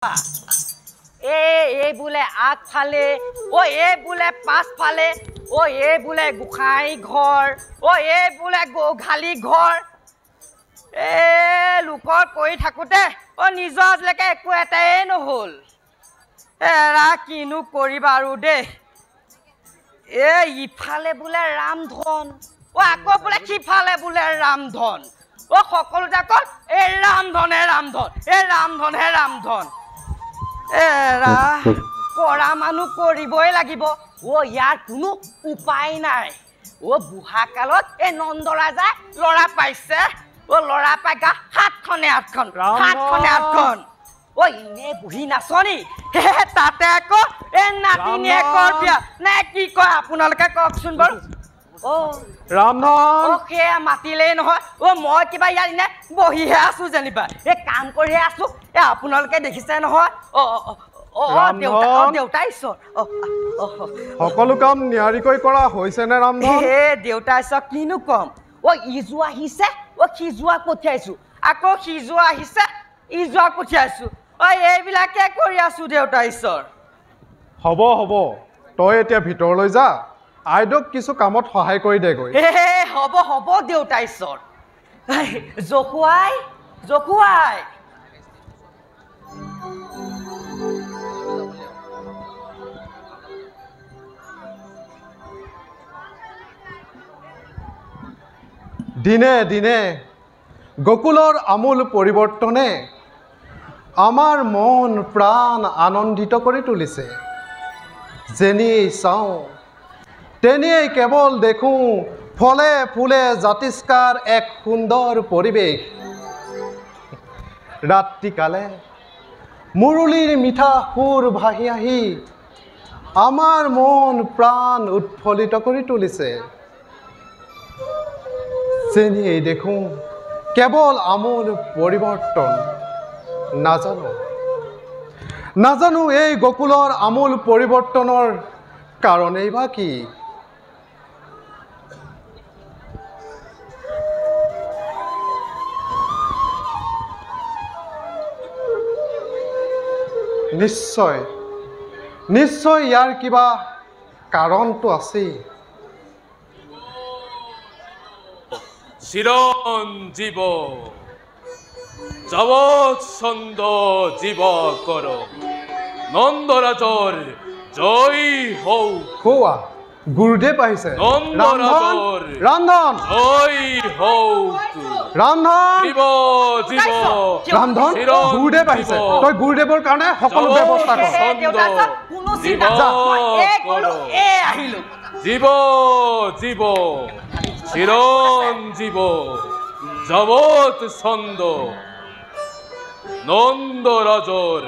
এই বোলে আগফালে ও এই বোলে পাছফালে ও এই বোলে গোসাঁই ঘৰ ও এই বোলে গোঘালি ঘৰ লোকৰ কৰি থাকোঁতে ও নিজৰ আজিলৈকে একো এটাই নহ'ল এৰা কিনো কৰিবা আৰু দেই ইফালে বোলে ৰামধন ও আকৌ বোলে সিফালে বোলে ৰামধন ও সকলো যাকত এই ৰামধনে ৰামধন এই ৰামধনে ৰামধন এৰা কৰা মানুহ কৰিবই লাগিব ও ইয়াৰ কোনো উপায় নাই ও বুঢ়া কালত এই নন্দৰাজাই ল'ৰা পাইছে ও ল'ৰা পাই গা সাতখনে আঠখন ও ইনে বুঢ়ী নাচনি তাতে আকৌ এই নাতিনীয়েকৰ বিয়া নে কি কয় আপোনালোকে কওকচোন বাৰু ৰামধন সেয়া মাতিলেই নহয় ও মই কিবা ইয়াত ইনে বহিহে আছো যেনিবা এই কাম কৰিহে আছো আপোনালোকে দেখিছে নহয় দেউতা ঈশ্বৰ সকলো কাম নিয়াৰিকৈ কৰা হৈছেনে ৰামধন দেউতা ঈশ্বৰ কিনো কম ইজু আহিছে সিজুৱাক পঠিয়াইছো আকৌ সিজুৱা আহিছে ইজুৱাক পঠিয়াইছো এইবিলাকে কৰি আছো দেউতা ঈশ্বৰ হ'ব হ'ব তই এতিয়া ভিতৰলৈ যা আইদেউক কিছু কামত সহায় কৰি দেগৈ হ'ব হ'ব দেউতা ঈশ্বৰ জখুৱাই দিনে দিনে গকুলৰ আমূল পৰিৱৰ্তনে আমাৰ মন প্ৰাণ আনন্দিত কৰি তুলিছে যেনেই চাওঁ তেনেই কেৱল দেখোঁ ফলে ফুলে জাতিষ্কাৰ এক সুন্দৰ পৰিৱেশ ৰাতিকালে মুৰুলীৰ মিঠা সুৰ ভাহি আহি আমাৰ মন প্ৰাণ উৎফুল্লিত কৰি তুলিছে যেনেই দেখোঁ কেৱল আমূল পৰিৱৰ্তন নাজানো এই গকুলৰ আমূল পৰিৱৰ্তনৰ কাৰণেই বা কি নিশ্চয় ইয়াৰ কিবা কাৰণটো আছে চিৰঞ্জীৱ যাৱৎ ছন্দ জীৱ কৰ নন্দৰাজৰ জয় হওক কোৱা গুৰুদেৱ আহিছে নন্দৰাজৰ ৰামধন জয় হওক ৰামধন ৰামধন গুৰুদেৱ আহিছে তই গুৰুদেৱৰ কাৰণে সকলো ব্যৱস্থা কৰ জীৱ চিৰঞ্জীৱ যাৱৎ ছন্দ নন্দৰাজৰ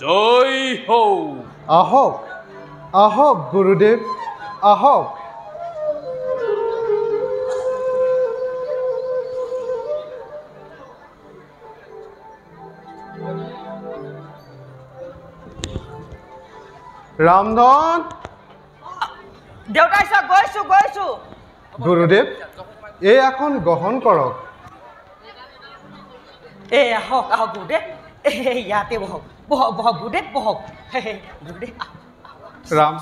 জয় হওক আহক গুৰুদেৱ আহক ৰামধন দেউতা ঈশ্বৰ গৈছো গুৰুদেৱ এই এখন গ্ৰহণ কৰক আহক গুৰুদেৱ ইয়াতে বহক গুৰুদেৱ বহক গুৰুদেৱ ৰাম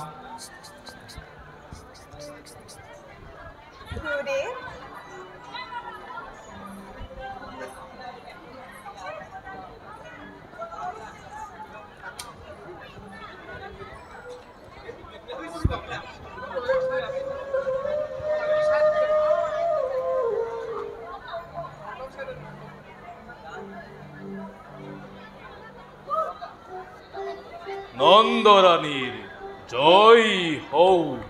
নন্দৰানীৰ জয় হওক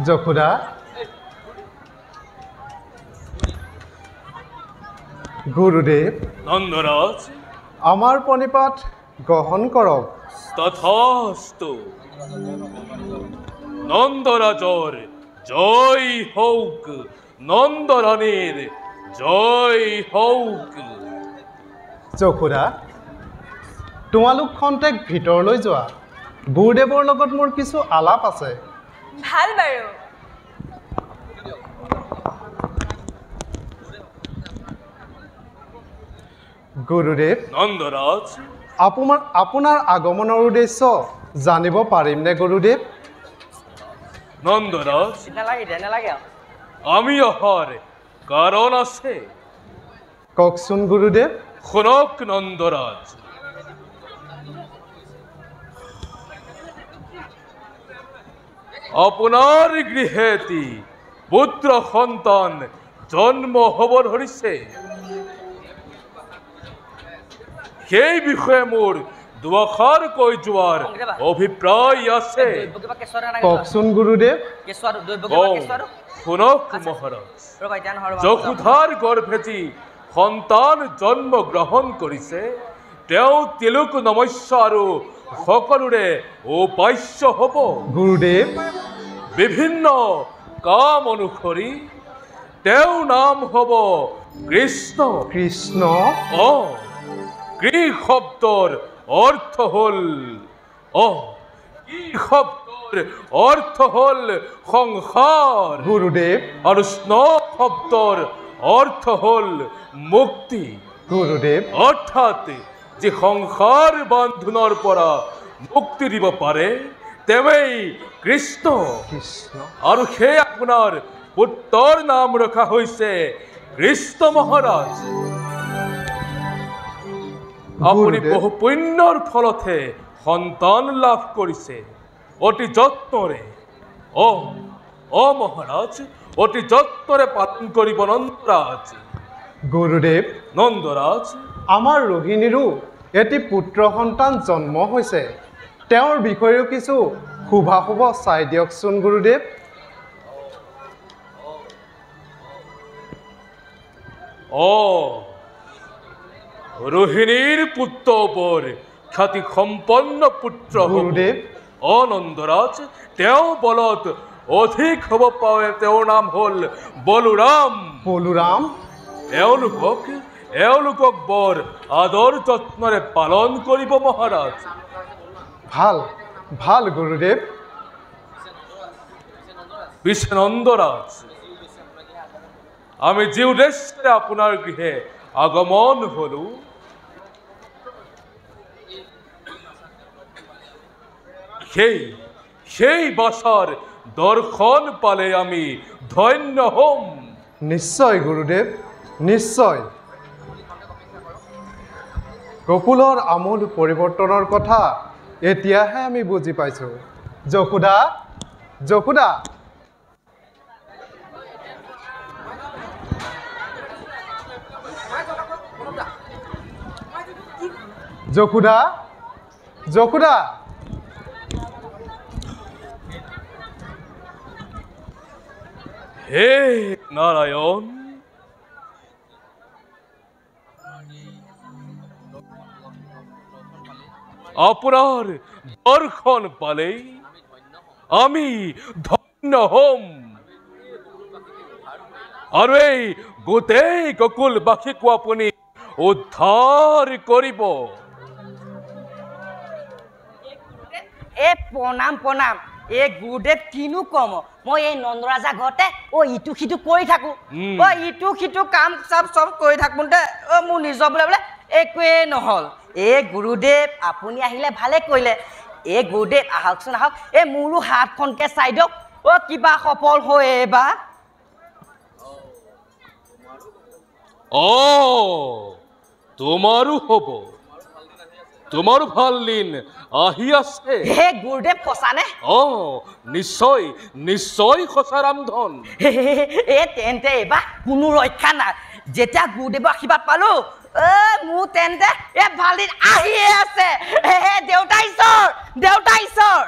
যশোদা গুৰুদেৱ নন্দৰাজ আমাৰ প্ৰণিপাত গ্ৰহণ কৰক তথাস্তু নন্দৰাজৰ জয় হওক নন্দৰানীৰ জয় হওক যশোদা তোমালোক খন্তেক ভিতৰলৈ যোৱা গুৰুদেৱৰ লগত মোৰ কিছু আলাপ আছে ভাল বাৰু গুৰুদেৱ নন্দৰাজ আপোনাৰ আগমনৰ উদ্দেশ্য জানিব পাৰিমনে গুৰুদেৱ নন্দৰাজ নালাগে আমি অহাৰ কাৰণ আছে কওকচোন গুৰুদেৱ শুনক নন্দৰাজ আপোনাৰ গৃহেতি পুত্ৰ সন্তান জন্ম হ'ব ধৰিছে সেই বিষয়ে মোৰ দুআষাৰ কৈ যোৱাৰ অভিপ্ৰায় আছে কওকচোন গুৰুদেৱ শুনক মহাৰাজ যশোধাৰ গৰ্ভেতি সন্তান জন্ম গ্ৰহণ কৰিছে তেওঁ তিলক নমস্য আৰু সকলোৰে উপাস্য হ'ব গুৰুদেৱ বিভিন্ন কাম অনুসৰি তেওঁ নাম হ'ব কৃষ্ণ কৃষ্ণ কৃ শব্দৰ অৰ্থ হ'ল কৃ শব্দৰ অৰ্থ হ'ল সংসাৰ গুৰুদেৱ আৰু স্ন শব্দৰ অৰ্থ হ'ল মুক্তি গুৰুদেৱ অৰ্থাৎ যে সংসাৰ বান্ধোনৰ পৰা মুক্তি দিব পাৰে তেৱেই কৃষ্ণ কৃষ্ণ আৰু সেই আপোনাৰ পুত্ৰৰ নাম ৰখা হৈছে কৃষ্ণ মহাৰাজ আপুনি বহু পুণ্যৰ ফলতহে সন্তান লাভ কৰিছে অতি যত্নৰে মহাৰাজ অতি যত্নৰে পালন কৰিব নন্দৰাজ গুৰুদেৱ নন্দৰাজ আমাৰ ৰোহিণীৰো এটি পুত্ৰ সন্তান জন্ম হৈছে তেওঁৰ বিষয়েও কিছু শুভাশুভ চাই দিয়কচোন গুৰুদেৱ ৰোহিণীৰ পুত্ৰ বৰ খ্যাতি সম্পন্ন পুত্ৰ গুৰুদেৱ নন্দৰাজ তেওঁ বলত অধিক হ'ব পাৰে তেওঁৰ নাম হ'ল বলোৰাম বলোৰাম এওঁলোকক বৰ আদৰ যত্নৰে পালন কৰিব মহাৰাজ ভাল ভাল গুৰুদেৱ পিছে নন্দৰাজ আমি যি উদ্দেশ্যে আপোনাৰ গৃহে আগমন হলো সেই বাছাৰ দৰ্শন পালে আমি ধন্য হ'ম নিশ্চয় গুৰুদেৱ নিশ্চয় গকুলৰ আমূল পৰিৱৰ্তনৰ কথা এতিয়াহে আমি বুজি পাইছোঁ যশোদা যশোদা যশোদা যশোদা হে নারায়ণ আপনার দর্শন পালেই আমি ধন্য হম আৰু এই গোটেই গকুলবাসীকো আপুনি উদ্ধাৰ কৰিব প্ৰণাম প্ৰণাম গুৰুদেৱ কিনো কম মই এই নন্দৰাজা ঘৰতে ইটো সিটো কৰি থাকো ইটো সিটো কাম চাম চব কৰি থাকোঁতে মোৰ নিজৰ বোলে একোৱে নহ'ল গুৰুদেৱ আপুনি আহিলে ভালে কৰিলে গুৰুদেৱ আহকচোন আহক মোৰো হাতখনকে চাই দিয়ক কিবা সফল হৈ এইবাৰ তোমাৰো হ'ব তোমাৰ ভাল দিন আহি আছে গুৰুদেৱ সঁচানে নিশ্চয় নিশ্চয় সঁচা ৰামধন তেন্তে এইবাৰ কোনো ৰক্ষা নাই যেতিয়া গুৰুদেৱৰ আশীৰ্বাদ পালো মোৰ তেন্তে ভাল দিন আহিয়ে আছে দেউতা ঈশ্বৰ দেউতা ঈশ্বৰ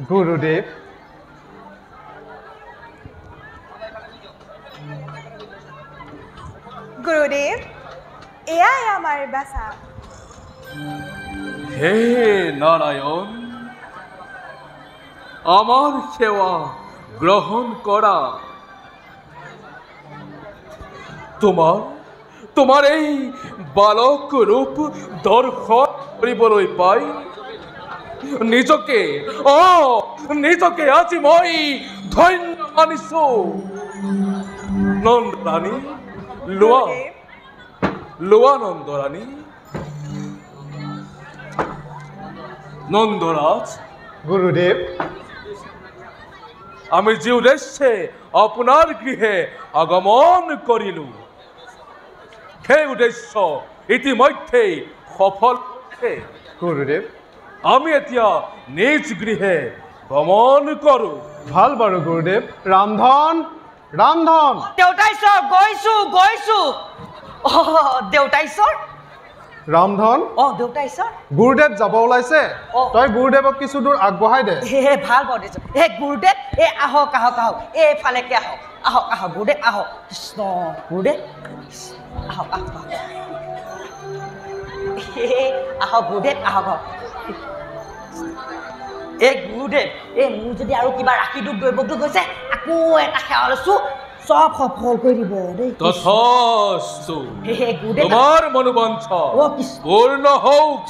গুৰুদেৱ গুৰুদেৱ এয়াই আমাৰ বাচা হে নাৰায়ণ আমাৰ সেবা গ্ৰহণ কৰা তোমাৰ এই বালক ৰূপ দৰ্শন কৰিবলৈ পাই নিজকে আজি মই ধন্য মানিছো নন্দৰাণী লোৱা নন্দৰাণী নন্দৰাজ গুৰুদেৱ আমি যে উদ্দেশ্যে আপোনাৰ গৃহে আগমন কৰিলো সেই উদ্দেশ্য ইতিমধ্যেই সফল হৈছে গুৰুদেৱ আমি এতিয়া নিজ গৃহে ভ্ৰমণ কৰো ভাল বাৰু গুৰুদেৱ ৰামধন দেউতাইশ্বৰ গৈছো দেউতাইশ্বৰ ৰামধন দেউতাইশ্বৰ গুৰুদেৱ যাব ওলাইছে তই গুৰুদেৱক কিছু দূৰ আগবঢ়াই দে ভাল বাৰু দেখিছো গুৰুদেৱ আহক এইফালেকে আহক গুৰুদেৱ আহক কৃষ্ণ গুৰুদেৱ আহক গুৰুদেৱ আহক গুৰুদেৱ মোৰ যদি আৰু কিবা ৰাখি দুখ দৈৱক হৈছে আকৌ এটা সেৱা লৈছো সব সফল কৰি দিব দেই তথাস্তু তোমাৰ মনোবাঞ্ছা পূৰ্ণ হওক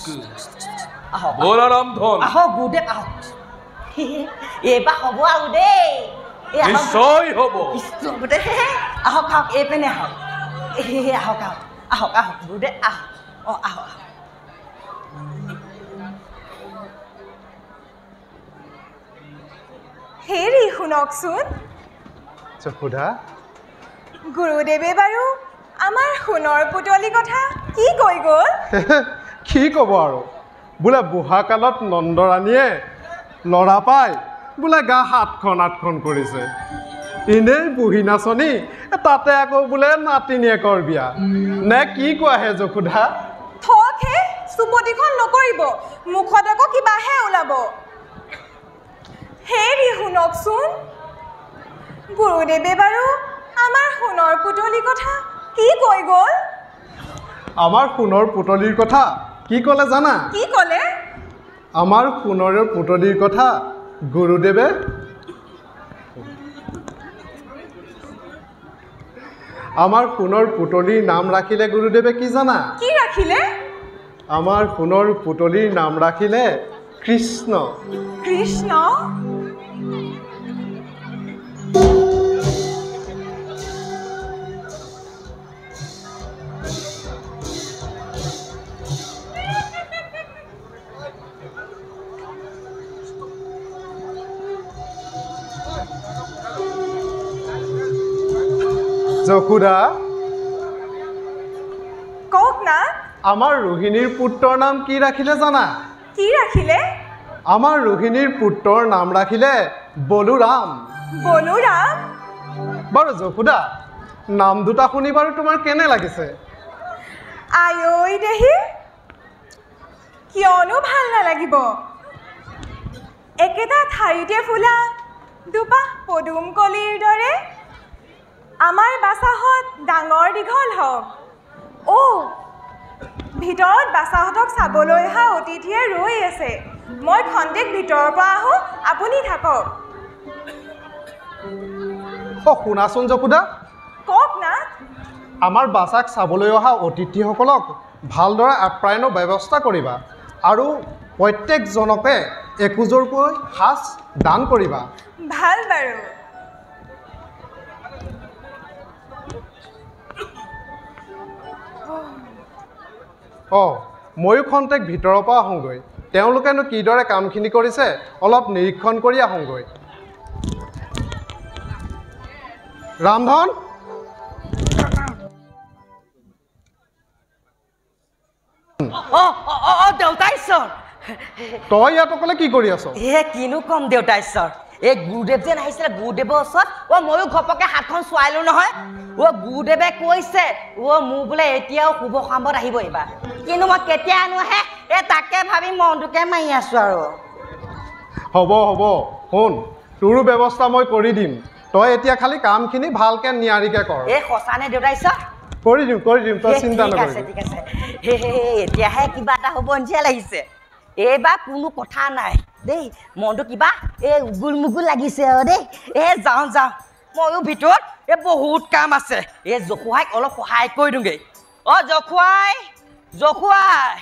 বলা ৰামধন আহক গুৰুদেৱ আহক এইবাৰ হ'ব আৰু দেই নিশ্চয় হ'ব আহক এইপিনে আহক গুৰুদেৱ আহক হেৰি শুনকচোন যশোদা গুৰুদেৱে বাৰু আমাৰ সোণৰ পুতলি কথা কি কৈ গ'ল কি ক'ব আৰু বোলে বুঢ়া কালত নন্দৰাণীয়ে ল'ৰা পাই বোলে গা 7খন কৰিছে এনেই বুঢ়ী নাচনী তাতে আকৌ বোলে নাতিনীয়েকৰ বিয়া নে কি কোৱাহে যশোদা থকহে চুপতিখন নকৰিব মুখত আকৌ কিবাহে ওলাব হেৰি শুনকচোন গুৰুদেৱে বাৰু আমাৰ সোণৰ পুতলি কথা কি কৈ গ'ল আমাৰ সোণৰ পুতলিৰ কথা কি ক'লে জানা কি ক'লে আমাৰ সোণৰ পুতলিৰ কথা গুৰুদেৱে আমাৰ সোণৰ পুতলিৰ নাম ৰাখিলে গুৰুদেৱে কি জানা কি ৰাখিলে আমাৰ সোণৰ পুতলিৰ নাম ৰাখিলে কৃষ্ণ কৃষ্ণ যশোদা কওক না আমাৰ ৰোহিণীৰ পুত্ৰৰ নাম কি ৰাখিলে জানা কি ৰাখিলে আমাৰ ৰোহিণীৰ পুত্ৰৰ নাম ৰাখিলে বলোৰাম বাৰু যশোদা নাম দুটা শুনি বাৰু তোমাৰ কেনে লাগিছে আই দেহি কিয়নো ভাল নালাগিব একেটা ঠাইতে ফুলা দুপাহ পদুম কলিৰ দৰে আমাৰ বাছাহঁত ডাঙৰ দীঘল হওক ভিতৰত বাছাহঁতক চাবলৈ অহা অতিথিয়ে ৰৈ আছে মই খন্তেক ভিতৰৰ পৰা আহোঁ আপুনি থাকক শুনাচোন যশোদা কওক না আমাৰ বাছাক চাবলৈ অহা অতিথিসকলক ভালদৰে আপ্যায়নৰ ব্যৱস্থা কৰিবা আৰু প্ৰত্যেকজনকে একোজোৰকৈ সাজ দান কৰিবা ভাল বাৰু ময়ো খন্তেক ভিতৰৰ পৰা আহোঁগৈ তেওঁলোকেনো কিদৰে কামখিনি কৰিছে অলপ নিৰীক্ষণ কৰি আহোঁগৈ ৰামধন দেউতাইশ্বৰ তই ইয়াত অকলে কি কৰি আছ কিনো কম দেউতাইশ্বৰ এই গুৰুদেৱ যেন আহিছিলে গুৰুদেৱৰ ওচৰত ময়ো ঘপকে হাতখন চোৱাইলো নহয় গুৰুদেৱে কৈছে মোৰ বোলে এতিয়াও শুভ কামত আহিব এইবাৰ কিন্তু মই কেতিয়া আনো আহে তাকে ভাবি মনটোকে মাৰি আছো আৰু হ'ব শুন তোৰো ব্যৱস্থা মই কৰি দিম তই এতিয়া খালি কামখিনি ভালকৈ নিয়াৰিকৈ কৰ সঁচানে দেউতাইশ্বৰ কৰি দিম তই চিন্তা নকৰিবি ঠিক আছে এতিয়াহে কিবা এটা হ'ব নিচিনা লাগিছে এইবাৰ কোনো কথা নাই দেই মনটো কিবা উগুল মুগুল লাগিছে দেই যাওঁ ময়ো ভিতৰত এই বহুত কাম আছে এই জখুৱাইক অলপ সহায় কৰি দিওঁগে জখুৱাই জখুৱাই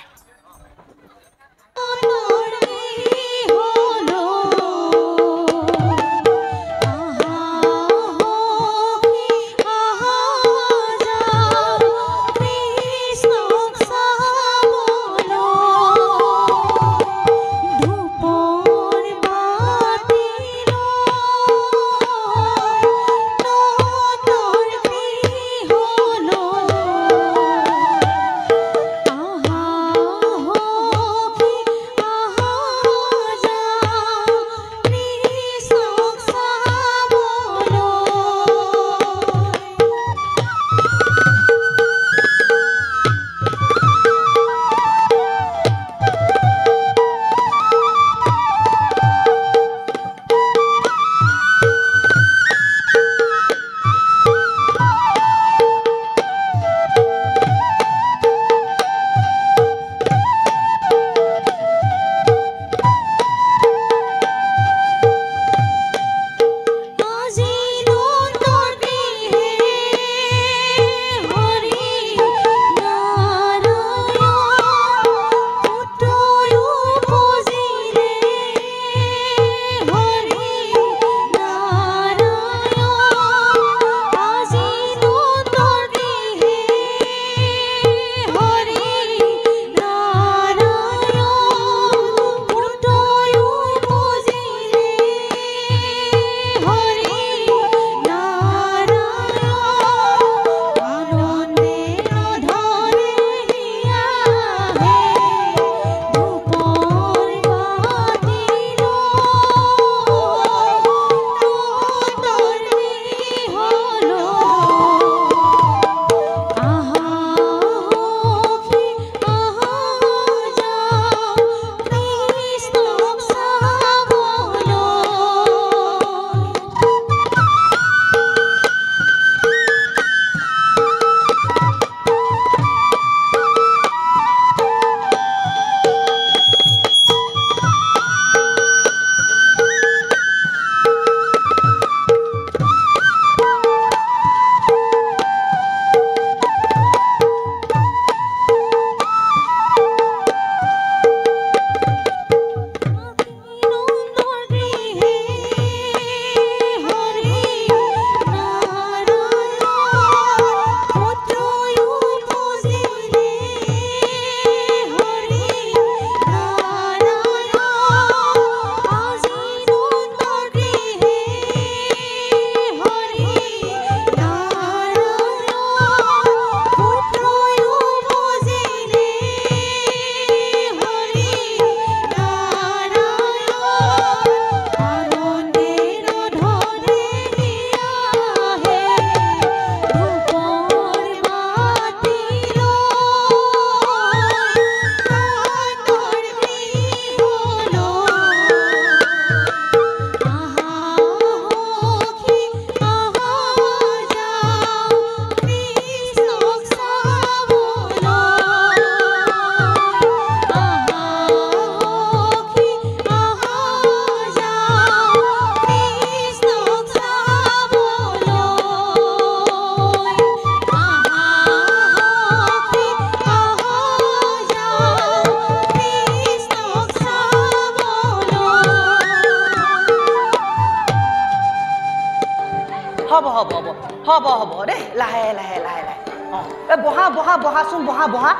হ'ব হ'ব হ'ব হ'ব হ'ব দেই লাহে লাহে লাহে লাহে বহা বহা বহাচোন বহা বহা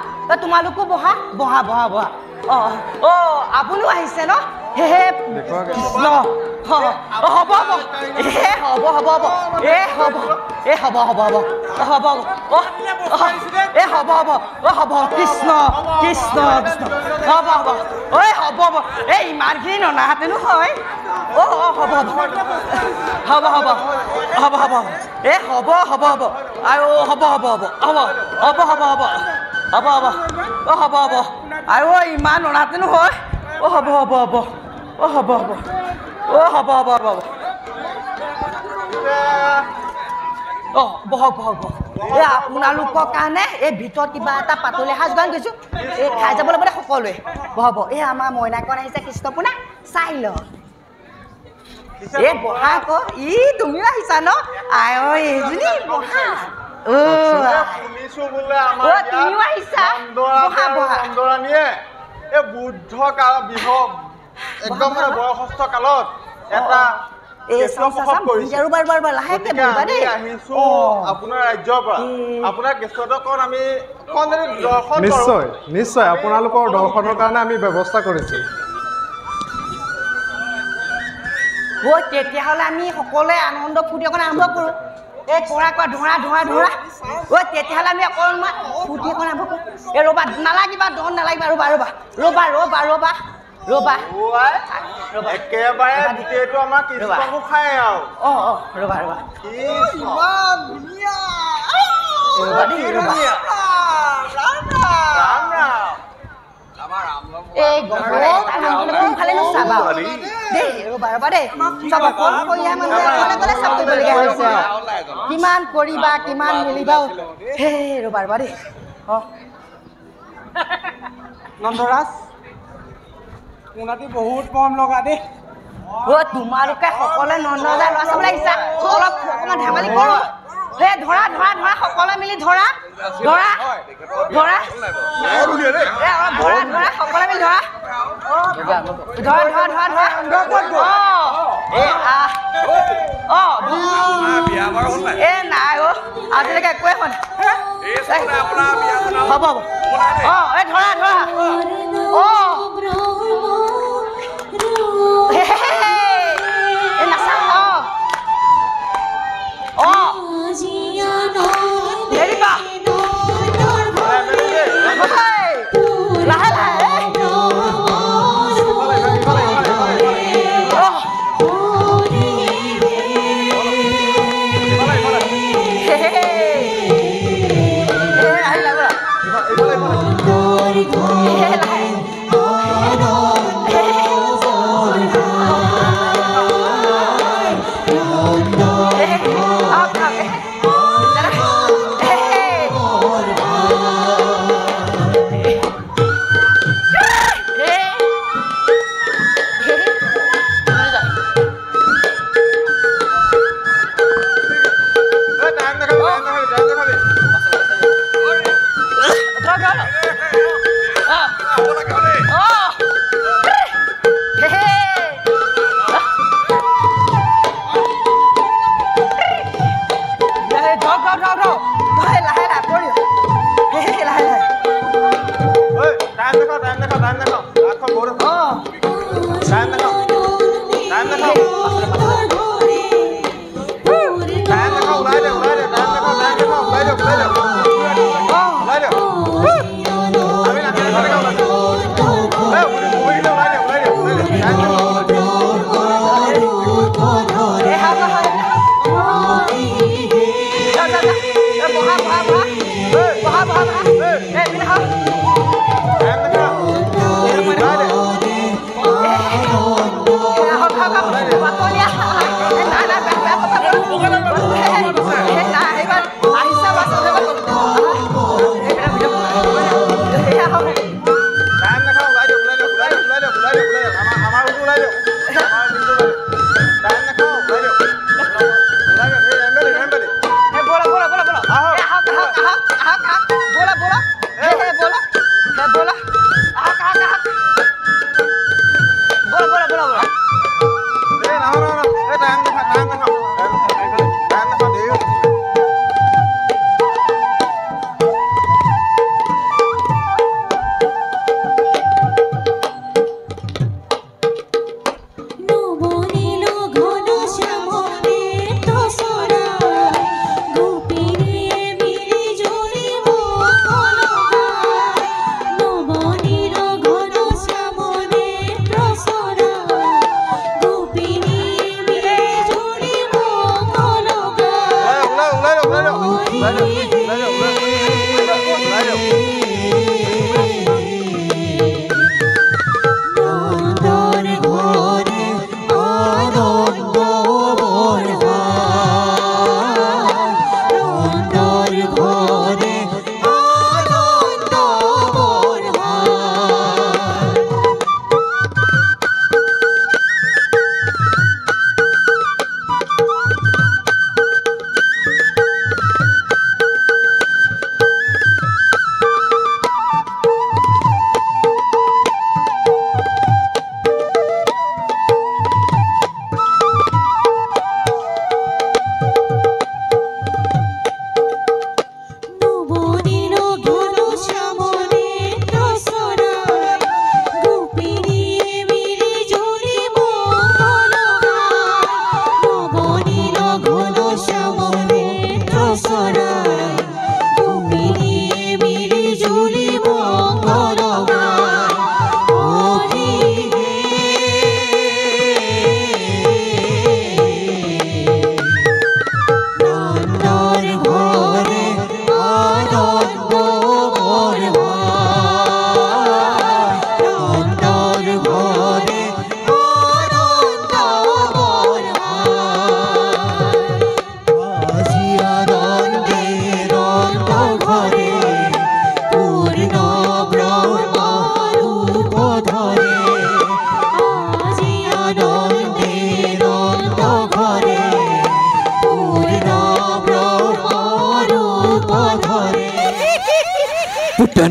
তোমালোকো বহা বহা বহা বহা আপুনিও আহিছে ন হে হে ন হ'ব হ'ব হ'ব হ'ব হ'ব হ'ব হ'ব হ'ব হ'ব হ'ব হ'ব হ'ব হ'ব কৃষ্ণ কৃষ্ণ কৃষ্ণ হ'ব হ'ব হ'ব হ'ব ইমানখিনি ননাহাতেনো হয় হ'ব হ'ব হ'ব হ'ব হ'ব হ'ব হ'ব হ'ব হ'ব হ'ব আৰু হ'ব হ'ব হ'ব হ'ব হ'ব হ'ব হ'ব হ'ব হ'ব হ'ব হ'ব আৰু ইমান ননাহাতেনো হয় হ'ব হ'ব হ'ব হ'ব হ'ব হ'ব হ'ব হ'ব বহক বহক বহক আপোনালোকৰ কাৰণে এই ভিতৰত কিবা এটা পাতলি সাজ গান গৈছোঁ খাই যাবলৈ মানে সকলোৱে বহব আমাৰ মইনাকণ আহিছে কৃষ্ণপূৰ্ণা চাই লওক এই বহা আকৌ ই তুমিও আহিছা ন আই ঐ এইজনী বহা শুনিছোঁ বোলে আমাৰ তুমিও আহিছা বহা বহা নন্দৰাণীয়ে এই বুদ্ধ কাল বিহগ একদম মানে বয়সস্থ কালত এটা নিশ্চয় নিশ্চয় আপোনালোকৰ দৰ্শনৰ কাৰণে আমি ব্যৱস্থা কৰিছোঁ তেতিয়াহ'লে আমি সকলোৱে আনন্দ ফূৰ্তি অকণ আৰম্ভ কৰোঁ এই কৰা কৰা ধৰা ধৰা ধৰা তেতিয়াহ'লে আমি অকণমান ফূৰ্তি অকণ আৰম্ভ কৰোঁ এই ৰ'বা নালাগিবা দন নালাগিবা ৰ'বা ৰ'বা ৰ'বা ৰ'বা ৰ'বা ৰ'বা একেবাৰে গোটেইটো আমাৰ কৃষ্ণকো খাই আৰু ৰ'বা ৰ'বা এই কোনফালে চাবা দেই ৰ'বা ৰ'বা দেই চাব গ'লে চাব কৰিবলগীয়া হৈছে কিমান কৰিবা কিমান মিলিবা হে ৰ'বা ৰ'বা দেই নন্দৰাজ মোনাটি বহুত মৰম লগা দেই তোমালোকে সকলোৱে নন্দৰাজৰ ল'ৰা চাবলৈ আহিছা অলপ অকণমান ধেমালি কৰোঁ হে ধৰা ধৰা ধৰা সকলোৱে মিলি ধৰা ধৰা ধৰা ধৰা ধৰা সকলোৱে মিলি ধৰা ধৰা ধৰা ধৰা ধৰা নাই আজিলৈকে একোৱে হোৱা নাই হ'ব হ'ব এই ধৰা ধৰা লাহে লাহে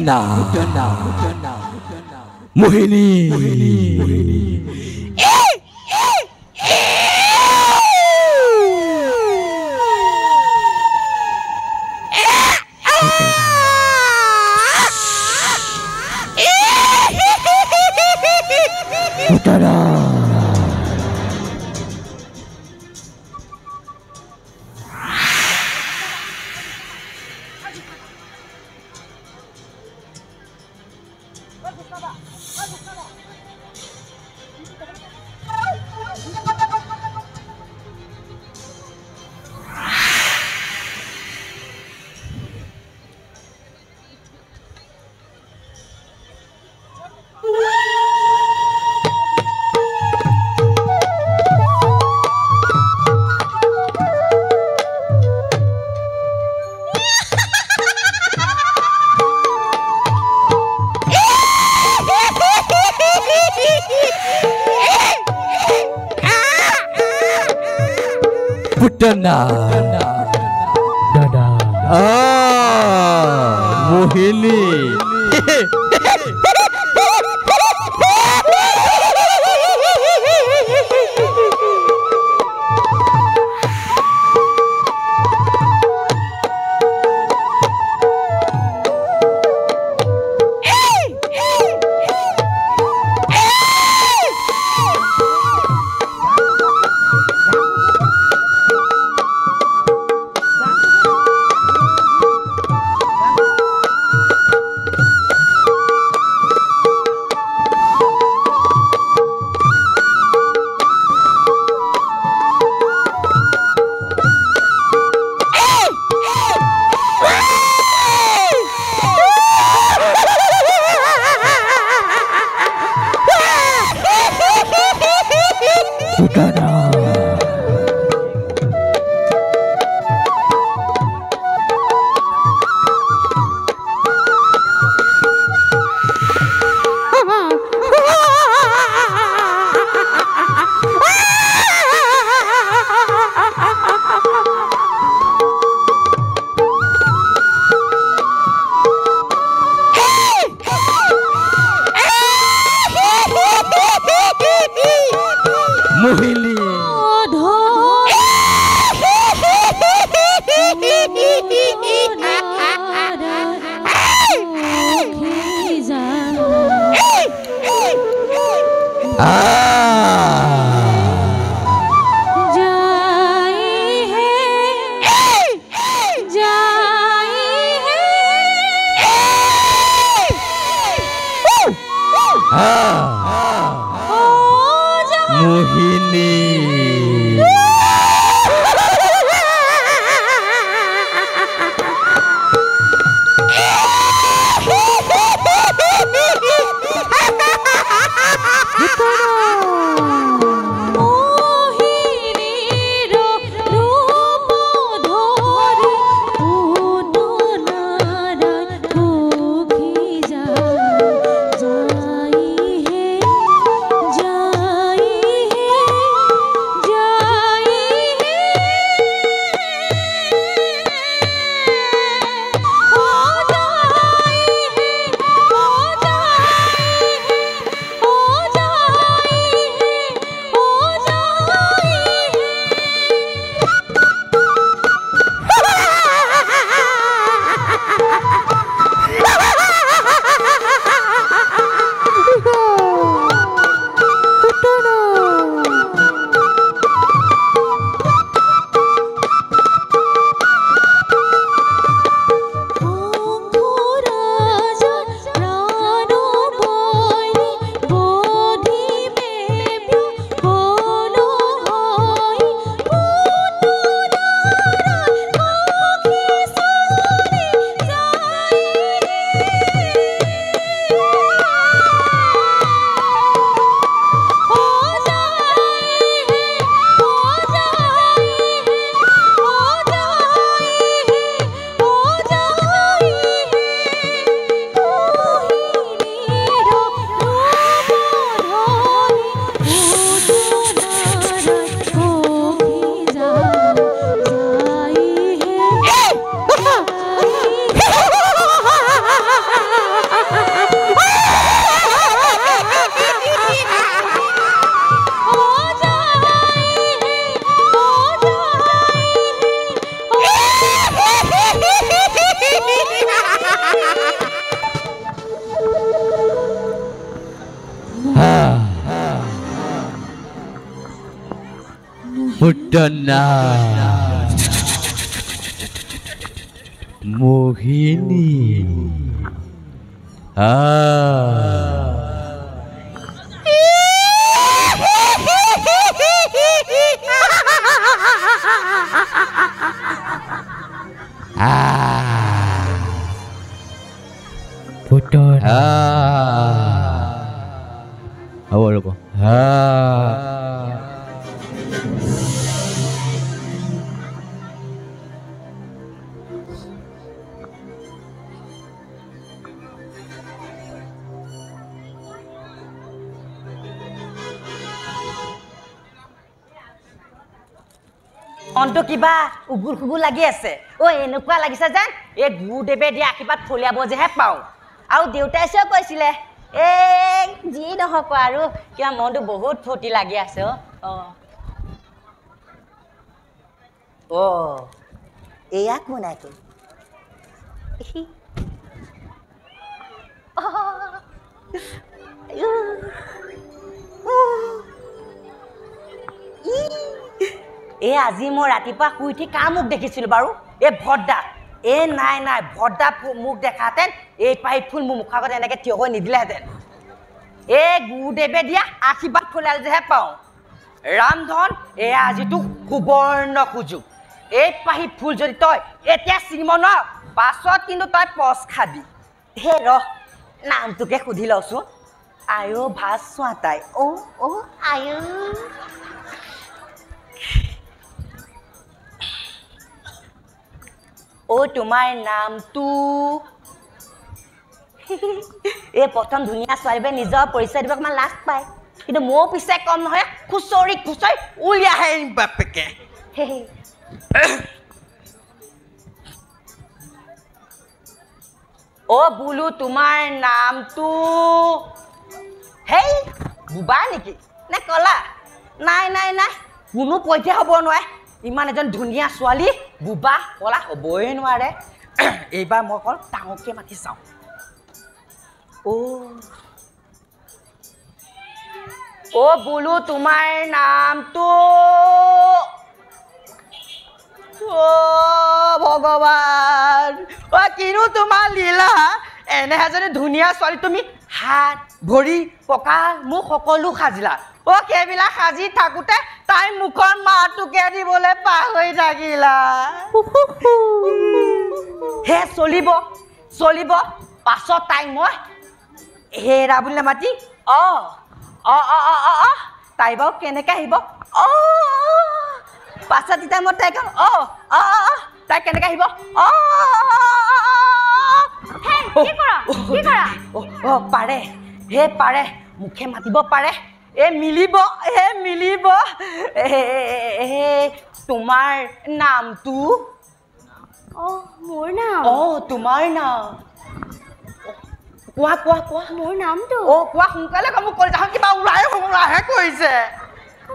পুতনা মোহিনী পুতনা পুতনা দাদা মোহিনী পুতনা মোহিনী পুতনা হ'ব ৰ'ব অন্ত কিবা উগুল খুগুল লাগি আছে ও এনেকুৱা লাগিছে যেন এই গুৰুদেৱে দিয়া আশীৰ্বাদ ফলিয়াব যেহে পাওঁ আৰু দেউতাই চব কৈছিলে যি নহওক আৰু কিবা মনটো বহুত ফূৰ্তি লাগি আছে এয়া কোন আইটো আজি মই ৰাতিপুৱা শুই উঠি কাৰ মুখ দেখিছিলোঁ বাৰু এই ভদ্দা নাই ভদ্দা মুখ দেখাহেঁতেন এই পাহি ফুল মোৰ মুখৰ আগত এনেকৈ থিয় হৈ নিদিলেহেঁতেন এই গুৰুদেৱে দিয়া আশীৰ্বাদ ফলিয়াল যেহে পাওঁ ৰামধন এয়া আজিতো সুবৰ্ণ সুযোগ এই পাহি ফুল যদি তই এতিয়া ছিঙিব নোৱাৰ পাছত কিন্তু তই পচ খাবি হে নামটোকে সুধি লওঁচোন আয়ো ভাত চোৱা তাই আয়ো তোমাৰ নামটো এই প্ৰথম ধুনীয়া ছোৱালীবোৰে নিজৰ পৰিচয় দিব অকণমান লাজ পায় কিন্তু মোৰ পিছে কম নহয় খুচৰি উলিয়াহে বাপেকে বোলো তোমাৰ নামটো হেই বুবা নেকি নে কলা নাই কোনো পইতে হ'ব নোৱাৰে ইমান এজন ধুনীয়া ছোৱালী বুবা কলা হ'বই নোৱাৰে এইবাৰ মই অকল ডাঙৰকৈ মাতি চাওঁ বোলো তোমাৰ নামটো ভগৱান কিনো তোমাৰ লীলা এনে এজনী ধুনীয়া ছোৱালী তুমি হাত ভৰি কঁকাল মুখ সকলো সাজিলা সেইবিলাক সাজি থাকোঁতে তাই মুখৰ মাটোকে দিবলৈ পাহৰি থাকিলা হে চলিব পাছত তাই মই হেৰা বুলি নামাতি তাই বাৰু কেনেকৈ আহিব পাছত তেতিয়া মই তাইক তাই কেনেকৈ আহিব পাৰে মুখে মাতিব পাৰে মিলিব তোমাৰ নামটো মোৰ নাম তোমাৰ নাম কোৱা মোৰ নামটো কোৱা সোনকালে কোৱা মোক কলিজাখন কিবা ওলাহে কৰিছে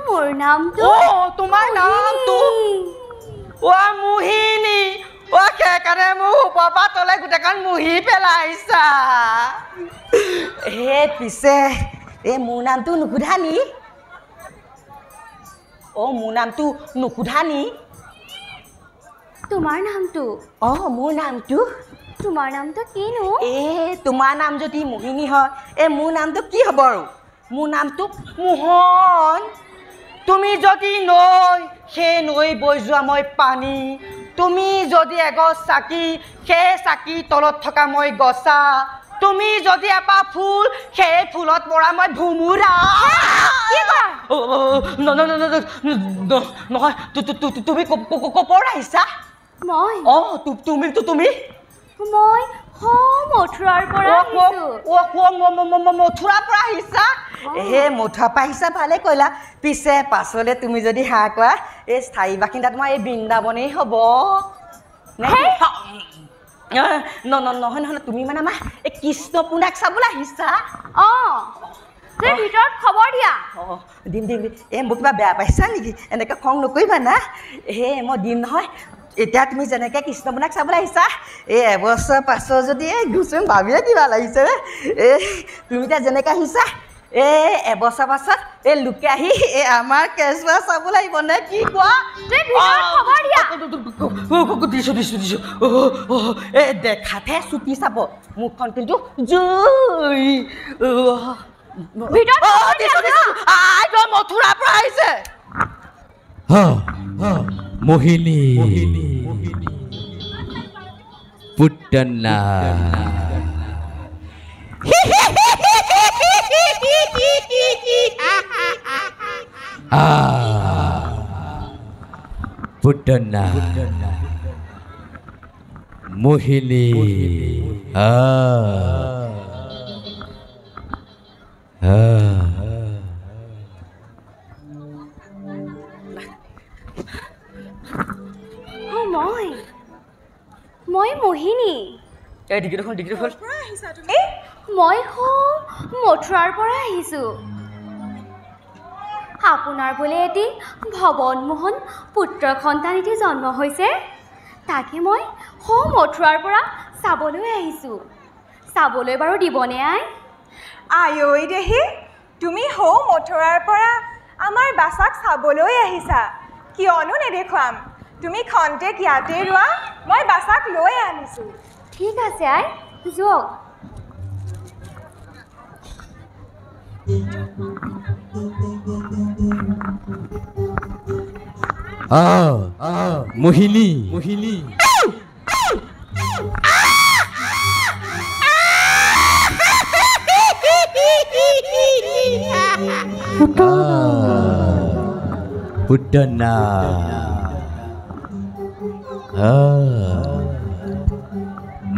মোৰ নামটো তোমাৰ নামটো মোহিনী সেইকাৰণে মোৰ ওপৰৰ পৰা তলে গোটেইখন মুহি পেলাইছা পিছে মোৰ নামটো নুসুধা নি মোৰ নামটো নুসুধা নি তোমাৰ নামটো মোৰ নামটো তোমাৰ নামটো কিনো তোমাৰ নাম যদি মোহিনী হয় মোৰ নামটো কি হ'ব আৰু মোৰ নামটো মোহন তুমি যদি নৈ সেই নৈ বৈ যোৱা মই পানী তুমি যদি এগছ চাকি সেই চাকি তলত থকা মই গছা তুমি যদি এপাহ ফুল সেই ফুলত পৰা মই ভুমুৰা নহয় তুমি ক'ৰ আহিছা মই তুমি মই মথুৰাৰ পৰা মথুৰাৰ পৰা আহিছা মথুৰাৰ পৰা আহিছা ভালে কৰিলা পিছে পাছলৈ তুমি যদি হাঁহ কোৱা এই স্থায়ী বাসিন্দা তোমাৰ এই বৃন্দাবনেই হ'ব নহয় তুমি মানে আমাৰ এই কৃষ্ণ পুনাক চাবলৈ আহিছা ভিতৰত খবৰ দিয়া দিম মোক কিবা বেয়া পাইছা নেকি এনেকৈ খং নকৰিবা না মই দিম নহয় এতিয়া তুমি যেনেকৈ কৃষ্ণ পুনাক চাবলৈ আহিছা এবছৰ পাছৰ যদি গুচোন ভাবিয়ে কিবা লাগিছে তুমি এতিয়া যেনেকৈ আহিছা এবছৰ পাছত এই লোকে আহি আমাৰ কেঁচুৱা চাব লাগিব নে কি কোৱা দিছো দেখাতহে চুটি চাব মুখখন কিন্তু জুই মথুৰাৰ পৰা আহিছে মোহিনী পুতনা পুতনা মোহিনী মই মোহিনী এই ডিগ্ৰী হ'ল মই মথুৰাৰ পৰা আহিছোঁ আপোনাৰ বোলে এটি ভৱনমোহন পুত্ৰ সন্তান এটি জন্ম হৈছে তাকে মই মথুৰাৰ পৰা চাবলৈ আহিছোঁ চাবলৈ বাৰু দিবনে আই ঐ দেহি তুমি মথুৰাৰ পৰা আমাৰ বাছাক চাবলৈ আহিছা কিয়নো নেদেখুৱাম তুমি খন্তেক ইয়াতে ৰোৱা মই বাছাক লৈ আনিছোঁ ঠিক আছে আই যাওক মোহিনী পুতনা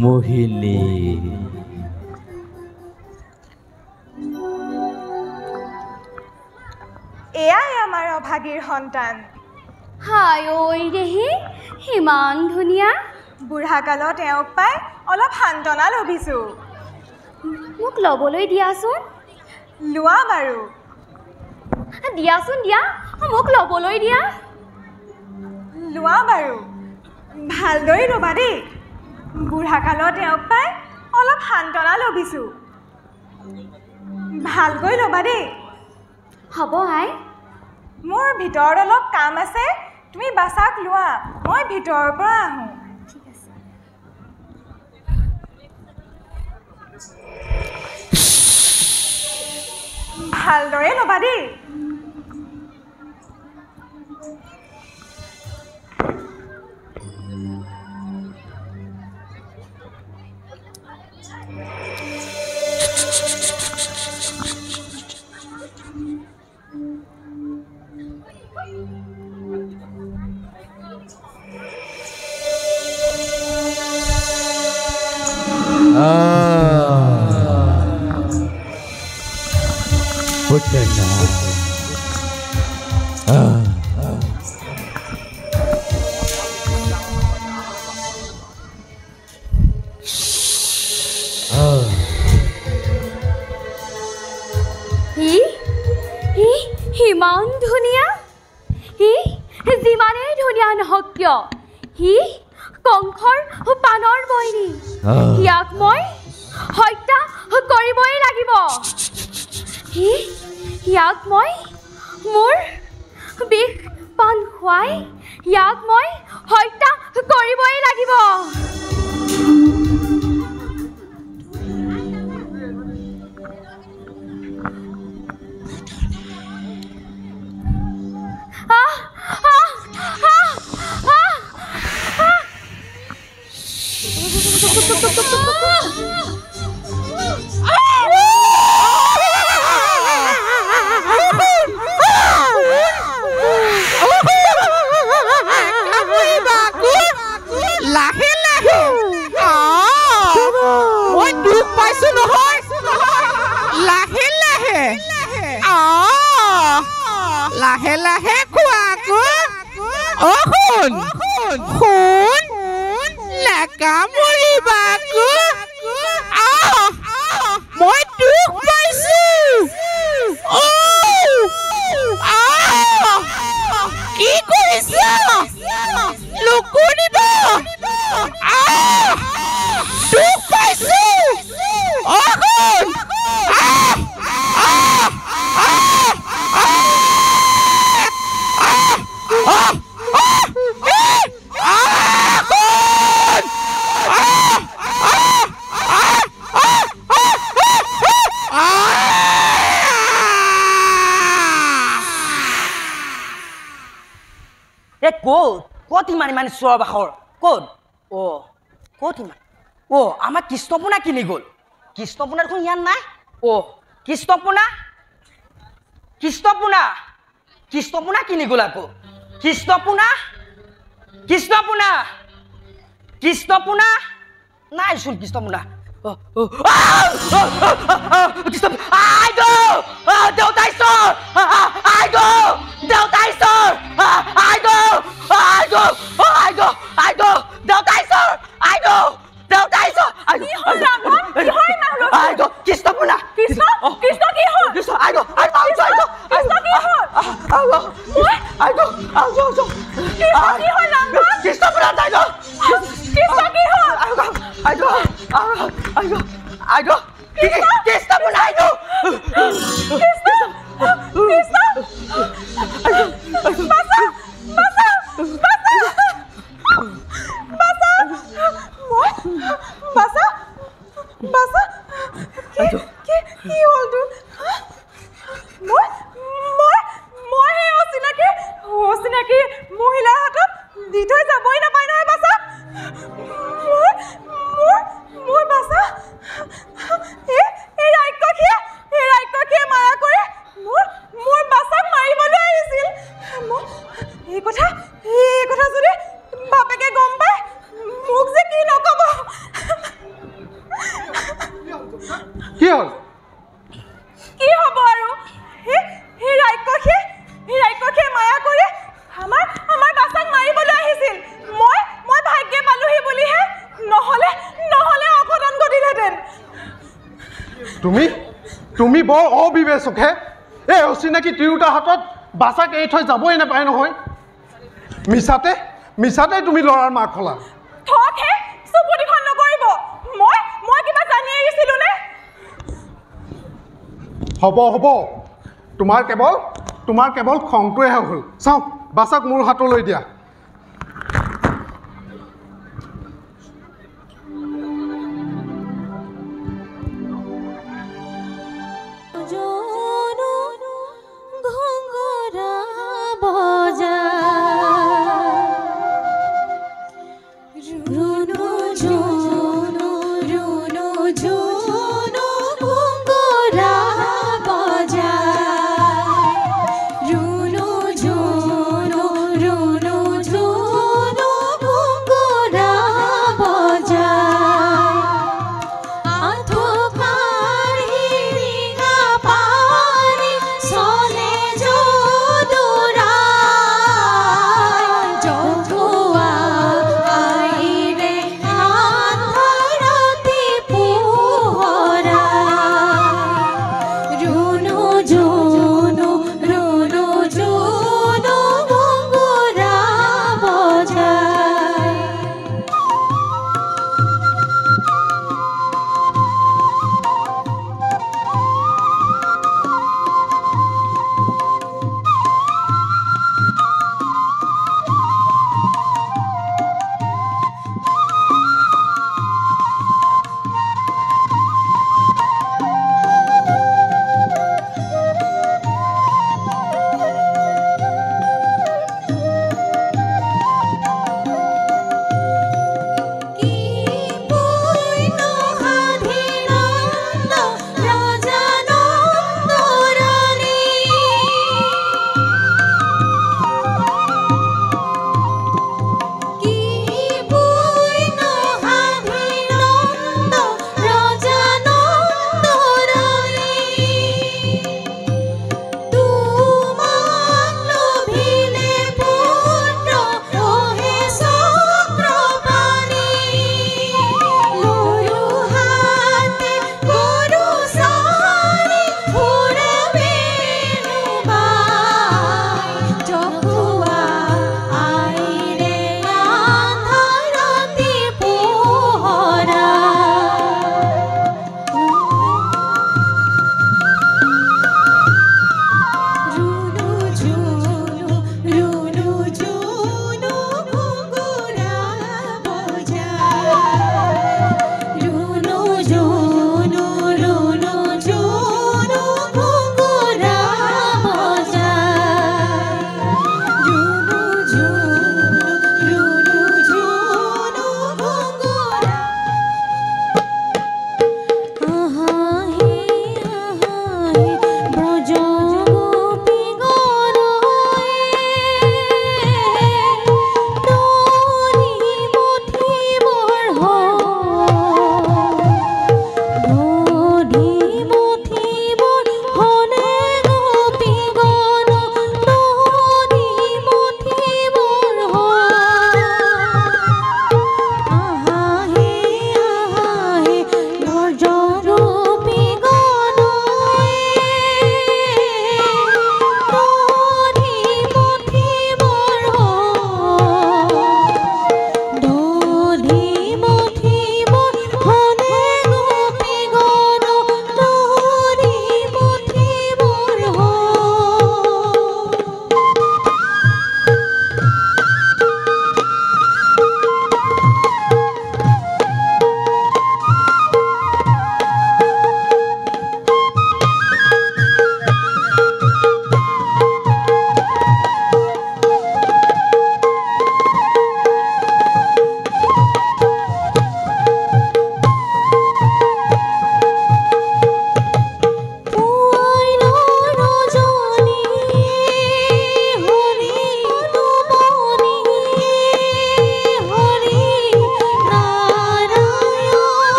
মোহিনী এয়াই আমাৰ অভাগীৰ সন্তান হাই ঐ দেহি ইমান ধুনীয়া বুঢ়াকালত এওঁক পাই অলপ সান্তনা লভিছোঁ মোক ল'বলৈ দিয়াচোন লোৱা বাৰু দিয়াচোন দিয়া মোক ল'বলৈ দিয়া লোৱা বাৰু ভালদৰে ল'বা দেই বুঢ়াকালত এওঁক পাই অলপ সান্তনা লভিছোঁ ভালকৈ ল'বা দেই হ'ব আই মোৰ ভিতৰত অলপ কাম আছে তুমি বাছাক লোৱা মই ভিতৰৰ পৰা আহোঁ ঠিক আছে ভালদৰে ল'বা দেই পুতনা ইমান ধুনীয়া যিমানেই ধুনীয়া নহওক কিয় সি কংসৰ পানৰ বৈৰী ইয়াক মই হত্যা কৰিবই লাগিব ইয়াক মই মোৰ বিষ পান খুৱাই ইয়াক মই হত্যা কৰিবই লাগিব লাহে লাহে খোৱাকো শুন শুন লেকা মৰিবাকো মই দুখ পাইছোঁ কি কৰিছ লুকুৰিব দুখ পাইছোঁ শুন ক'ত ইমান ইমান চোৰৰ বাখৰ ক'ত ক'ত ইমান আমাৰ কৃষ্ণপোনা কিনি গ'ল কৃষ্ণপোনা দেখোন ইয়াত নাই কৃষ্ণপোনা কিনি গ'ল আকৌ কৃষ্ণপোনা নাইচোন কৃষ্ণপোনা তুমি বৰ অবিবেচকহে এই অচিনাকি তিৰোতাৰ হাতত বাছাক এৰি থৈ যাবই নাপায় নহয় মিছাতে তুমি ল'ৰাৰ মাক খলা হ'ব তোমাৰ কেৱল খংটোৱেহে হ'ল চাওক বাছাক মোৰ হাতলৈ দিয়া no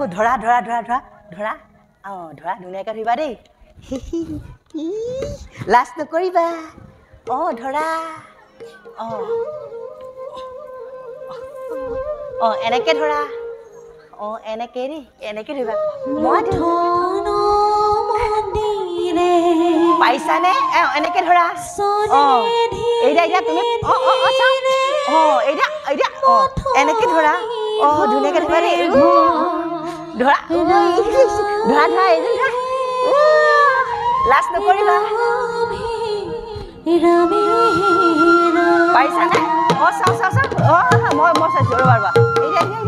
ধৰা ধৰা ধৰা ধৰা ধৰা ধৰা ধুনীয়াকৈ ধৰিবা দেই লাজ নকৰিবা ধৰা এনেকৈ ধৰা এনেকৈ দেই এনেকৈ ধৰিবা মই পাইছানে এনেকৈ ধৰা এতিয়া তুমি এতিয়া এনেকৈ ধৰা ধুনীয়াকৈ ধৰিবা দেই ধৰা ধৰা ধৰা এইজন ধৰা লাজ নকৰিবা পাইছানে চাওঁ চাওঁ চাওঁ মই চাইছোঁ ৰ'বা ৰ'বা এতিয়া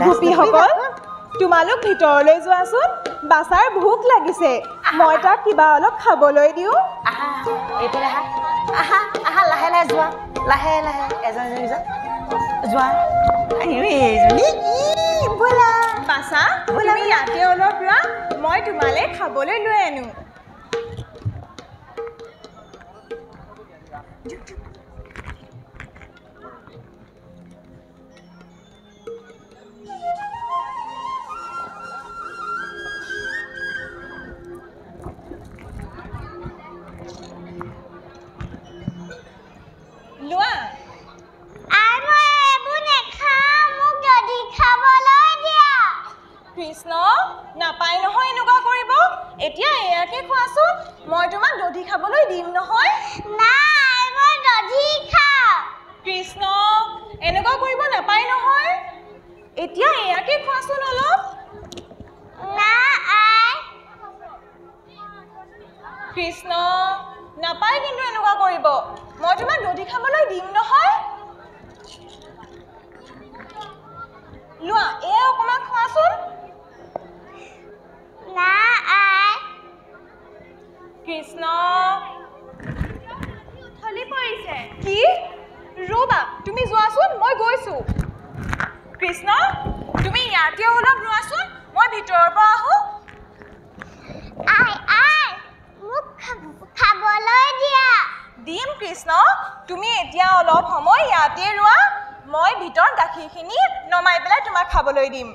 গোপীসকল তোমালোক ভিতৰলৈ যোৱাচোন বাছাৰ ভোক লাগিছে মই তাক কিবা অলপ খাবলৈ দিওঁ আহা এইফালে আহা আহা আহা লাহে লাহে যোৱা লাহে লাহে এজন এজনী যোৱা এইজনী বোলা বাছা তুমি ইয়াতে অলপ ৰোৱা মই তোমালৈ খাবলৈ লৈ আনো লোৱা কৃষ্ণ নাপায় নহয় এনেকুৱা কৰিব এতিয়া এয়াকে খোৱাচোন মই তোমাক দধি খাবলৈ দিম নহয় নাই মই দধি খাওঁ কৃষ্ণ এনেকুৱা কৰিব নাপায় নহয় এতিয়া এয়াকে খোৱাচোন অলপ না আই কৃষ্ণ নাপায় কিন্তু এনেকুৱা কৰিব মই তোমাক দধি খাবলৈ দিম নহয় লোৱা এয়া অকণমান খোৱাচোন না আই কৃষ্ণ থলি পৰিছে কি ৰ'বা তুমি যোৱাচোন মই গৈছোঁ কৃষ্ণ তুমি ইয়াতে অলপ ৰোৱাচোন মই ভিতৰৰ পৰা আহোঁ আই আই মোক খাবলৈ দিয়া দিম কৃষ্ণ তুমি এতিয়া অলপ সময় ইয়াতে ৰোৱা মই ভিতৰত গাখীৰখিনি নমাই পেলাই তোমাক খাবলৈ দিম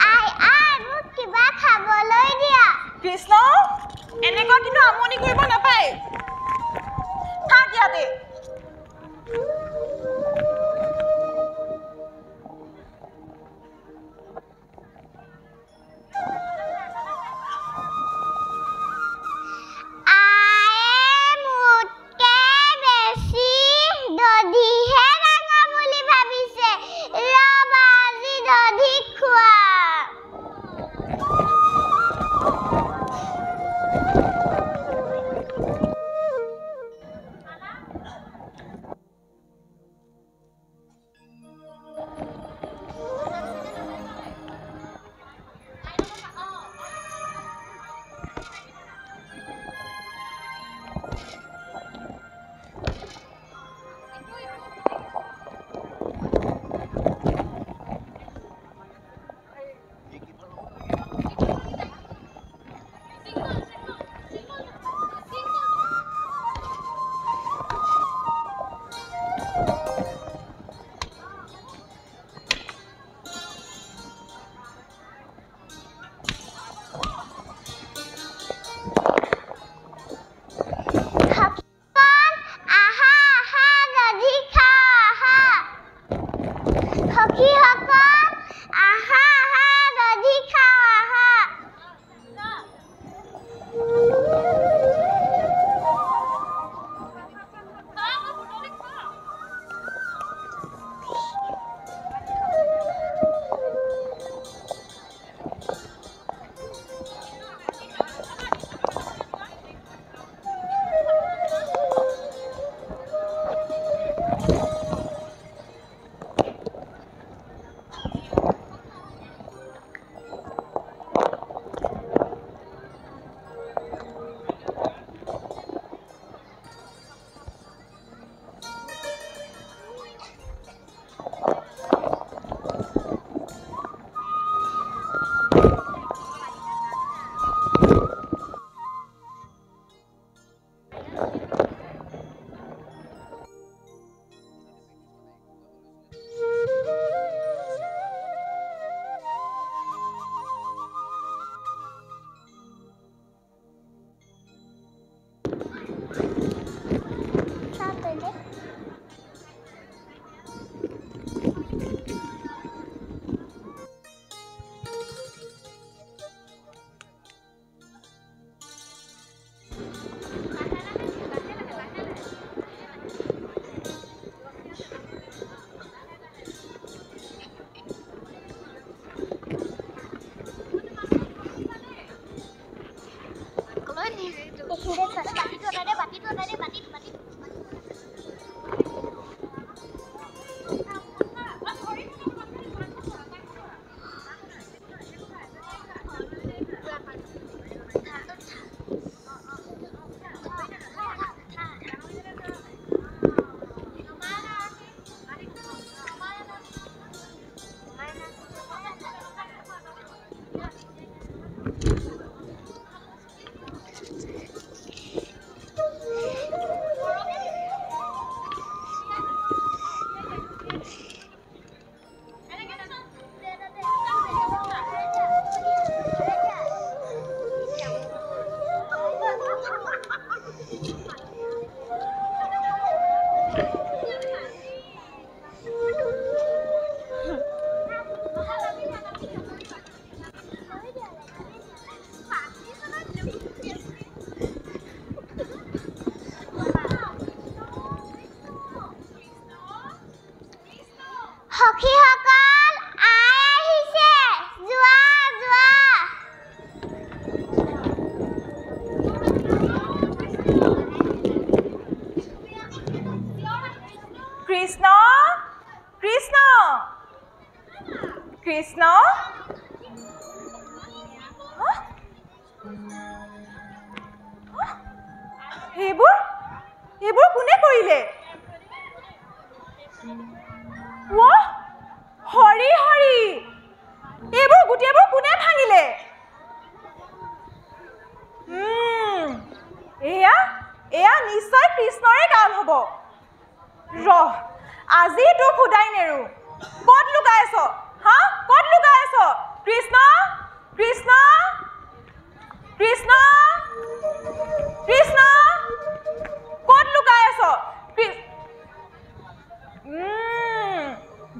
আই আই মোক কিবা খাবলৈ দিয়া কৃষ্ণ এনেকুৱা কিন্তু আমনি কৰিব নাপায় থাক ইয়াতে কৃষ্ণ এইবোৰ কোনে কৰিলে হৰি হৰি এইবোৰ গোটেইবোৰ কোনে ভাঙিলে এয়া নিশ্চয় কৃষ্ণৰে কাম হ'ব আজি তোক খুদাই নেৰো ক'ত লুকাই আছ হা ক'ত লুকাই আছ কৃষ্ণ কৃষ্ণ কৃষ্ণ কৃষ্ণ ক'ত লুকাই আছ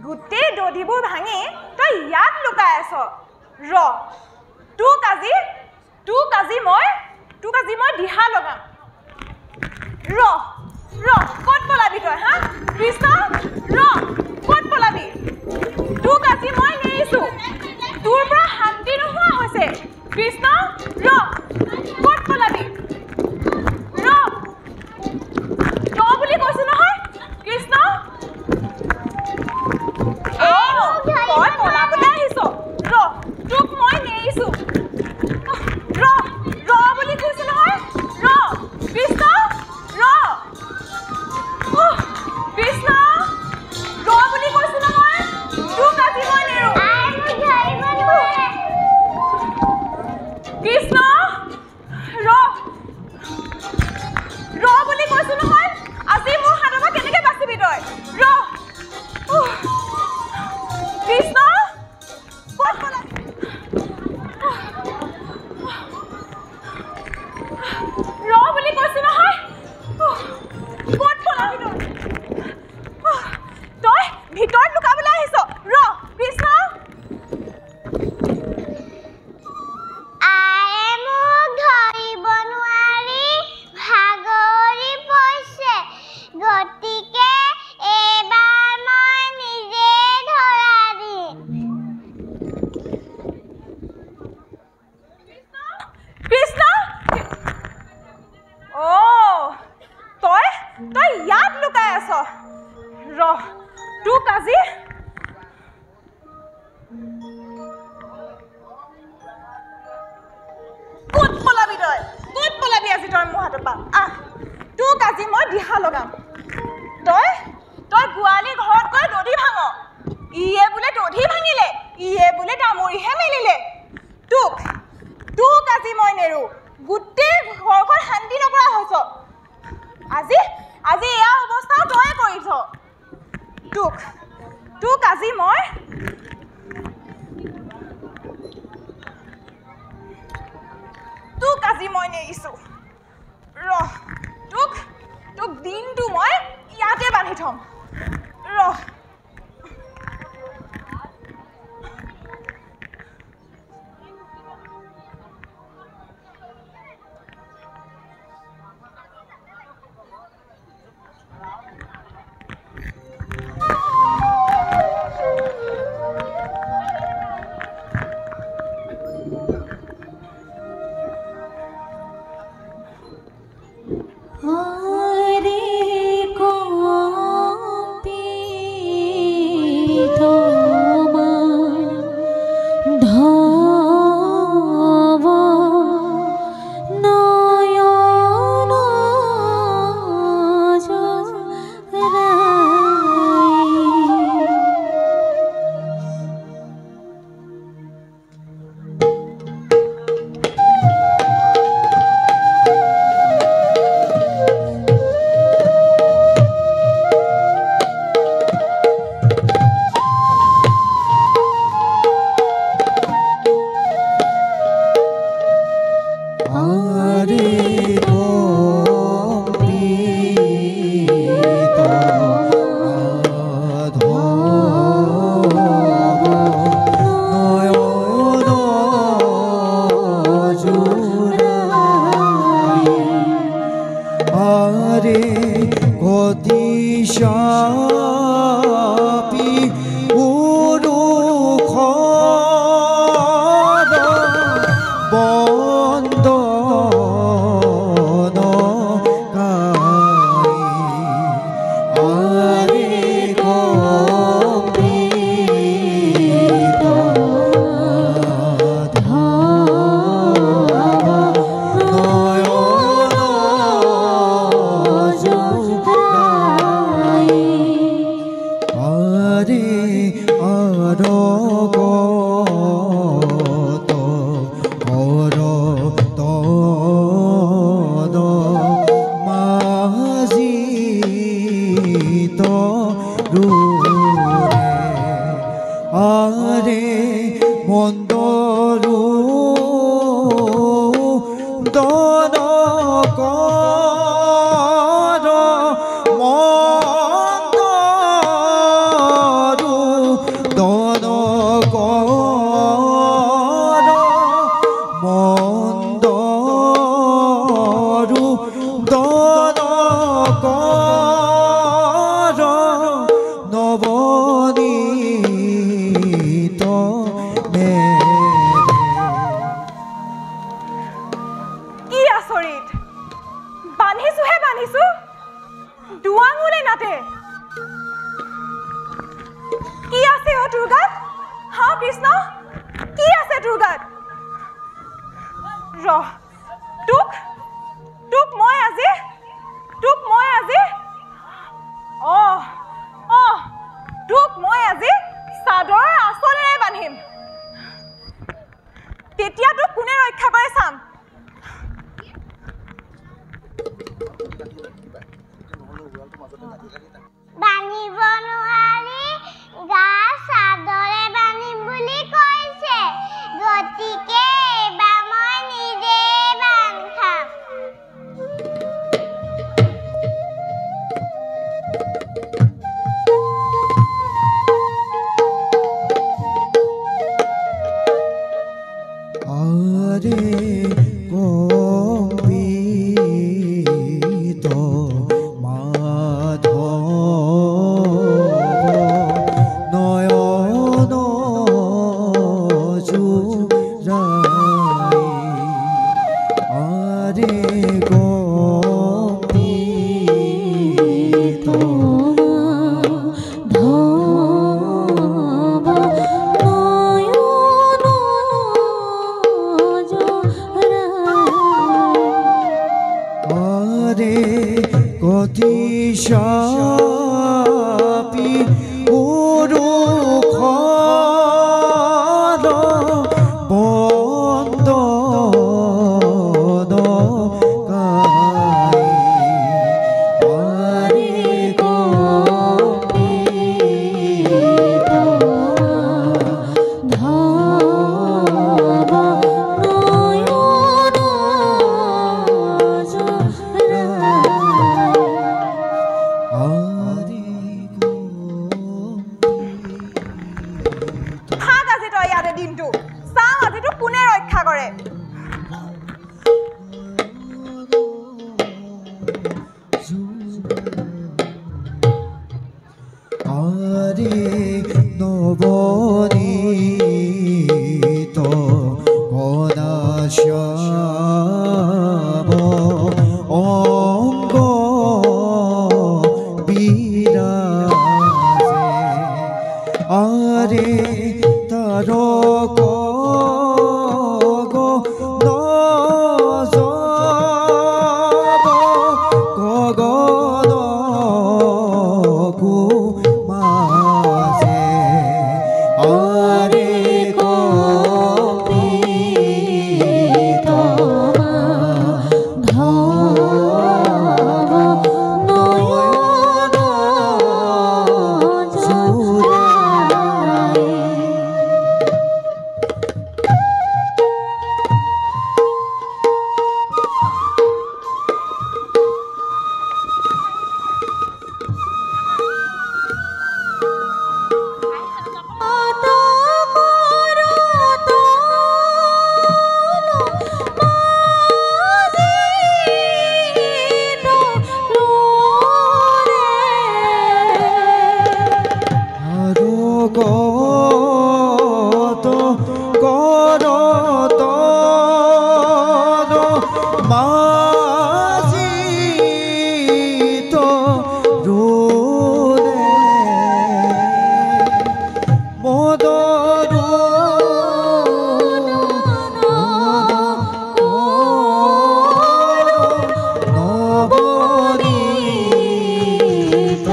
গোটেই দধিবোৰ ভাঙি তই ইয়াত লুকাই আছ তোক আজি মই দিহা লগাম ক'ত পলাবি তই হা কৃষ্ণ ক'ত পলাবি তোক আজি মই নেৰিছো তোৰ পৰা শান্তি নোহোৱা হৈছে কৃষ্ণ ক'ত পলাবি বুলি কৈছো নহয় কৃষ্ণ তই পলাবলৈ আহিছ তোক মই নেৰিছো বুলি কৈছো নহয় কৃষ্ণ কৃষ্ণ বুলি কৈছো নহয় তোক আজি মই নেৰো কৃষ্ণ বুলি কৈছো নহয় আজি মোৰ হাতৰ পৰা কেনেকে বাচিবি তই কৃষ্ণ ক'ত পলাবি বুলি কৈছো নহয় ক'ত পলাবি তই ভিতৰত লুকাবলৈ আহিছ কৃষ্ণ গতিকে এবাৰ মই নিজে ধৰা দিম কৃষ্ণ তই ইয়াত লুকাই আছ তোক আজি ক'ত পলাবি আজি তই মোৰ হাতৰ পৰা তোক আজি মই দিহা লগাম তই গোৱালি ঘৰত গৈ দধি ভাঙ ইয়ে বোলে দধি ভাঙিলে ইয়ে বোলে ডামৰিহে মেলিলে তোক আজি মই নেৰো গোটেই ঘৰখন শান্তি নকৰা হৈছ আজি এয়া অৱস্থাও তই কৰিছ তোক আজি মই নেৰিছো তোক দিনটো মই ইয়াতে বান্ধি থম আৰে মন্দৰু দন কৰ মন্দৰু দন কৰ মন্দৰু দন কৰ নবনীত কি আচৰিত বান্ধিছোহে বান্ধিছো দুৱাঙুলে নাতে কি আছে অ তোৰ গাত হা কৃষ্ণ কি আছে তোৰ গাত ৰহ তোক মই আজি তোক মই আজি চাদৰৰ আঁচলেৰে বান্ধিম তেতিয়া তোক কোনে ৰক্ষা কৰে চাম বান্ধিব নোৱাৰি গা চাদৰে বান্ধিম বুলি কৈছে গতিকে এইবাৰ মই নিজে বান্ধাম আৰে কম্পিত মাধব নয়ন জুড়াই আৰে কম্পিত অতিশাপি উৰুখৰ বন্দন গাই আৰে কম্পিত ধাব নয়ন থাক আজি তই ইয়াতে দিনটো চাওঁ আজি তোক কোনে ৰক্ষা কৰে আরে নবনীত কদাশ্যাম অঙ্গ বিরাজে আরে তারক গগন কুমাসে আরে কম্পিত ধাব নয়ন জুড়াই গত করত মাজিত রোদে মদরু নবনীত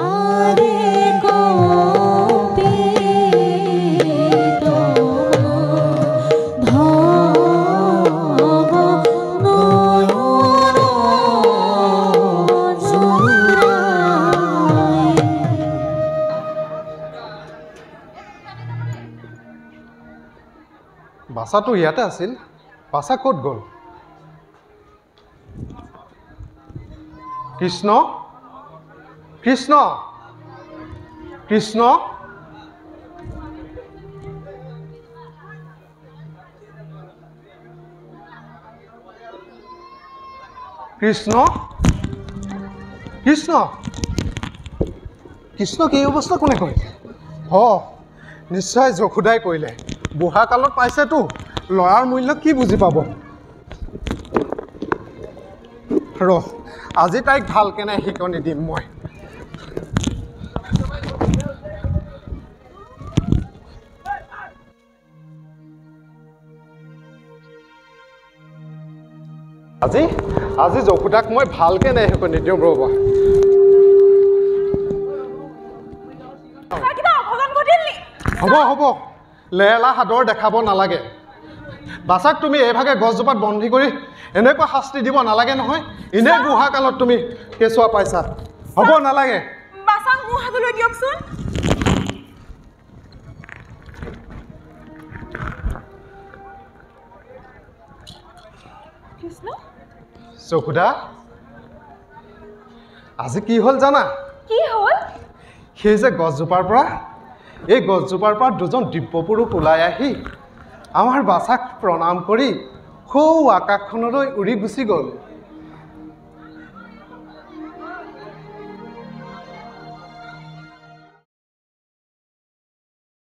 আরে কম্পিত বাছাটো ইয়াতে আছিল বাছা ক'ত গ'ল কৃষ্ণ কৃষ্ণ কৃষ্ণ কৃষ্ণ কৃষ্ণ কৃষ্ণক এই অৱস্থা কোনে কৰিলে নিশ্চয় যশোদাই কৰিলে বুঢ়া কালত পাইছেতো ল'ৰাৰ মূল্য কি বুজি পাব আজি তাইক ভালকেনে শিকনি দিম মই আজি আজি যশোদাক মই ভালকেনে শিকনি দিম ৰ'বা হ'ব হ'ব লেলা হাদৰ দেখাব নালাগে বাছাক তুমি এইভাগে গছজোপাত বন্ধি কৰি এনেকুৱা শাস্তি দিব নালাগে নহয় এনেই বুঢ়া কালত তুমি কেঁচুৱা পাইছা হ'ব নালাগে বাছাক মোৰ হাতলৈ দিয়কচোন কৃষ্ণ যশোদা আজি কি হ'ল জানা কি হ'ল সেই যে গছজোপাৰ পৰা এই গছজোপাৰ পৰা দুজন দিব্য পুৰুষ ওলাই আহি আমাৰ বাছাক প্ৰণাম কৰি সৌ আকাশখনলৈ উৰি গুচি গ'ল